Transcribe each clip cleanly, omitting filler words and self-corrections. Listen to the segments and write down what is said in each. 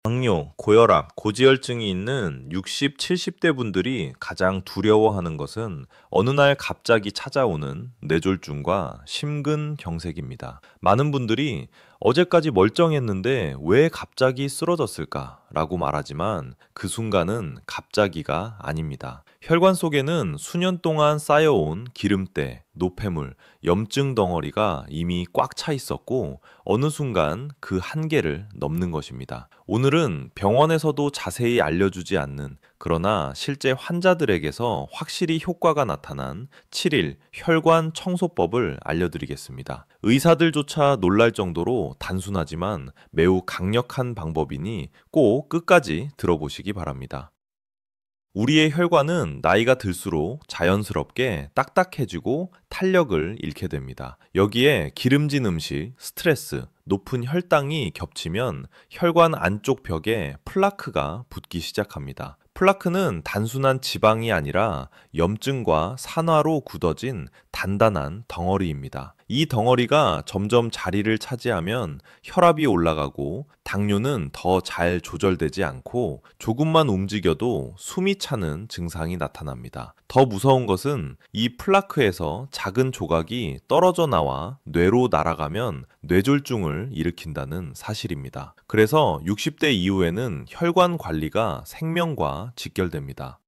당뇨, 고혈압, 고지혈증이 있는 60, 70대 분들이 가장 두려워하는 것은 어느 날 갑자기 찾아오는 뇌졸중과 심근경색입니다. 많은 분들이 어제까지 멀쩡했는데 왜 갑자기 쓰러졌을까? 라고 말하지만 그 순간은 갑자기가 아닙니다. 혈관 속에는 수년 동안 쌓여온 기름때, 노폐물, 염증 덩어리가 이미 꽉 차 있었고 어느 순간 그 한계를 넘는 것입니다. 오늘은 병원에서도 자세히 알려주지 않는, 그러나 실제 환자들에게서 확실히 효과가 나타난 7일 혈관 청소법을 알려드리겠습니다. 의사들조차 놀랄 정도로 단순하지만 매우 강력한 방법이니 꼭 끝까지 들어보시기 바랍니다. 우리의 혈관은 나이가 들수록 자연스럽게 딱딱해지고 탄력을 잃게 됩니다. 여기에 기름진 음식, 스트레스, 높은 혈당이 겹치면 혈관 안쪽 벽에 플라크가 붙기 시작합니다. 플라크는 단순한 지방이 아니라 염증과 산화로 굳어진 단단한 덩어리입니다. 이 덩어리가 점점 자리를 차지하면 혈압이 올라가고 당뇨는 더 잘 조절되지 않고 조금만 움직여도 숨이 차는 증상이 나타납니다. 더 무서운 것은 이 플라크에서 작은 조각이 떨어져 나와 뇌로 날아가면 뇌졸중을 일으킨다는 사실입니다. 그래서 60대 이후에는 혈관 관리가 생명과 직결됩니다.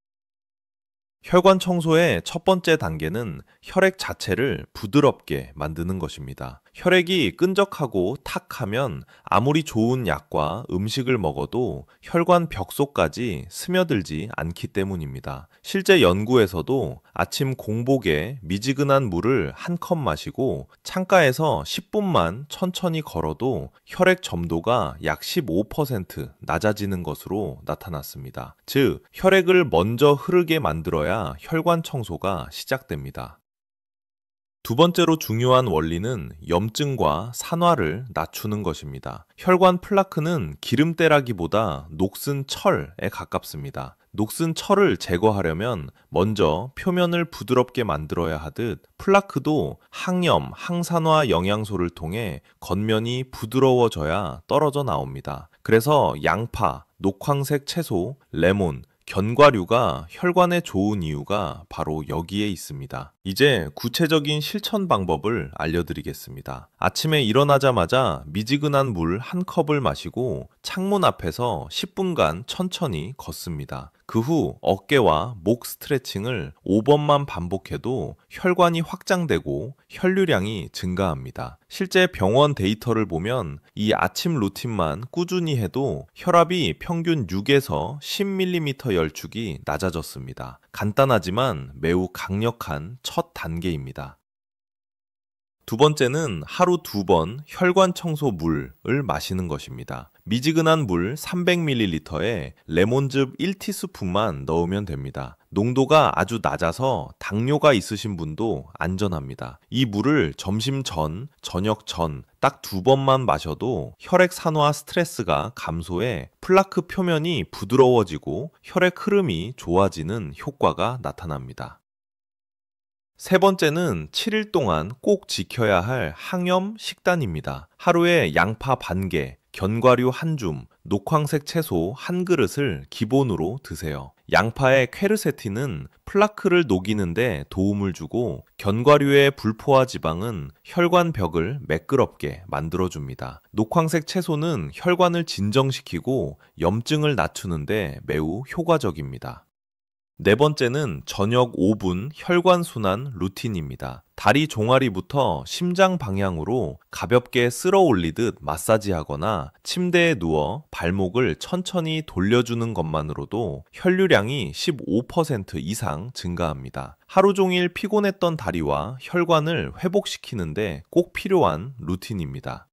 혈관 청소의 첫 번째 단계는 혈액 자체를 부드럽게 만드는 것입니다. 혈액이 끈적하고 탁하면 아무리 좋은 약과 음식을 먹어도 혈관 벽 속까지 스며들지 않기 때문입니다. 실제 연구에서도 아침 공복에 미지근한 물을 한 컵 마시고 창가에서 10분만 천천히 걸어도 혈액 점도가 약 15% 낮아지는 것으로 나타났습니다. 즉, 혈액을 먼저 흐르게 만들어야 혈관 청소가 시작됩니다. 두 번째로 중요한 원리는 염증과 산화를 낮추는 것입니다. 혈관 플라크는 기름때라기보다 녹슨 철에 가깝습니다. 녹슨 철을 제거하려면 먼저 표면을 부드럽게 만들어야 하듯 플라크도 항염, 항산화 영양소를 통해 겉면이 부드러워져야 떨어져 나옵니다. 그래서 양파, 녹황색 채소, 레몬, 견과류가 혈관에 좋은 이유가 바로 여기에 있습니다. 이제 구체적인 실천 방법을 알려드리겠습니다. 아침에 일어나자마자 미지근한 물 한 컵을 마시고 창문 앞에서 10분간 천천히 걷습니다. 그 후 어깨와 목 스트레칭을 5번만 반복해도 혈관이 확장되고 혈류량이 증가합니다. 실제 병원 데이터를 보면 이 아침 루틴만 꾸준히 해도 혈압이 평균 6에서 10mm 열축이 낮아졌습니다. 간단하지만 매우 강력한 첫 단계입니다. 두 번째는 하루 2번 혈관 청소 물을 마시는 것입니다. 미지근한 물 300ml에 레몬즙 1티스푼만 넣으면 됩니다. 농도가 아주 낮아서 당뇨가 있으신 분도 안전합니다. 이 물을 점심 전, 저녁 전 딱 2번만 마셔도 혈액 산화 스트레스가 감소해 플라크 표면이 부드러워지고 혈액 흐름이 좋아지는 효과가 나타납니다. 세 번째는 7일 동안 꼭 지켜야 할 항염 식단입니다. 하루에 양파 반 개, 견과류 한 줌, 녹황색 채소 한 그릇을 기본으로 드세요. 양파의 퀘르세틴은 플라크를 녹이는데 도움을 주고 견과류의 불포화 지방은 혈관 벽을 매끄럽게 만들어줍니다. 녹황색 채소는 혈관을 진정시키고 염증을 낮추는데 매우 효과적입니다. 네 번째는 저녁 5분 혈관순환 루틴입니다. 다리 종아리부터 심장 방향으로 가볍게 쓸어 올리듯 마사지하거나 침대에 누워 발목을 천천히 돌려주는 것만으로도 혈류량이 15% 이상 증가합니다. 하루 종일 피곤했던 다리와 혈관을 회복시키는데 꼭 필요한 루틴입니다.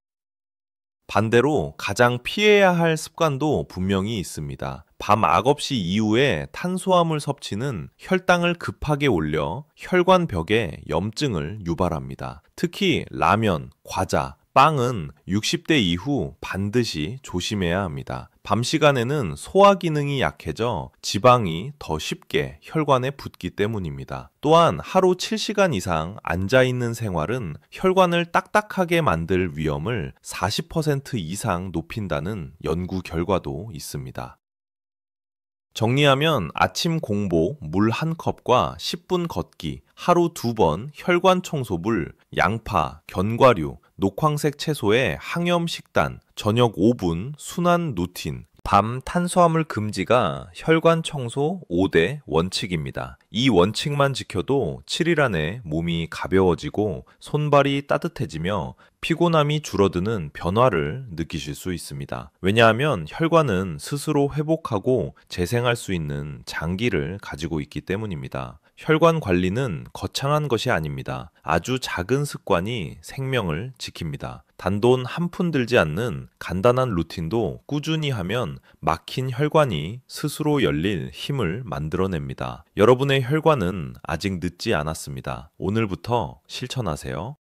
반대로 가장 피해야 할 습관도 분명히 있습니다. 밤 악업시 이후에 탄수화물 섭취는 혈당을 급하게 올려 혈관 벽에 염증을 유발합니다. 특히 라면, 과자, 빵은 60대 이후 반드시 조심해야 합니다. 밤 시간에는 소화 기능이 약해져 지방이 더 쉽게 혈관에 붙기 때문입니다. 또한 하루 7시간 이상 앉아 있는 생활은 혈관을 딱딱하게 만들 위험을 40% 이상 높인다는 연구 결과도 있습니다. 정리하면 아침 공복 물 한 컵과 10분 걷기, 하루 2번 혈관 청소물, 양파, 견과류, 녹황색 채소의 항염 식단, 저녁 5분 순환 루틴, 밤 탄수화물 금지가 혈관 청소 5대 원칙입니다. 이 원칙만 지켜도 7일 안에 몸이 가벼워지고 손발이 따뜻해지며 피곤함이 줄어드는 변화를 느끼실 수 있습니다. 왜냐하면 혈관은 스스로 회복하고 재생할 수 있는 장기를 가지고 있기 때문입니다. 혈관 관리는 거창한 것이 아닙니다. 아주 작은 습관이 생명을 지킵니다. 단돈 한 푼 들지 않는 간단한 루틴도 꾸준히 하면 막힌 혈관이 스스로 열릴 힘을 만들어냅니다. 여러분의 혈관은 아직 늦지 않았습니다. 오늘부터 실천하세요.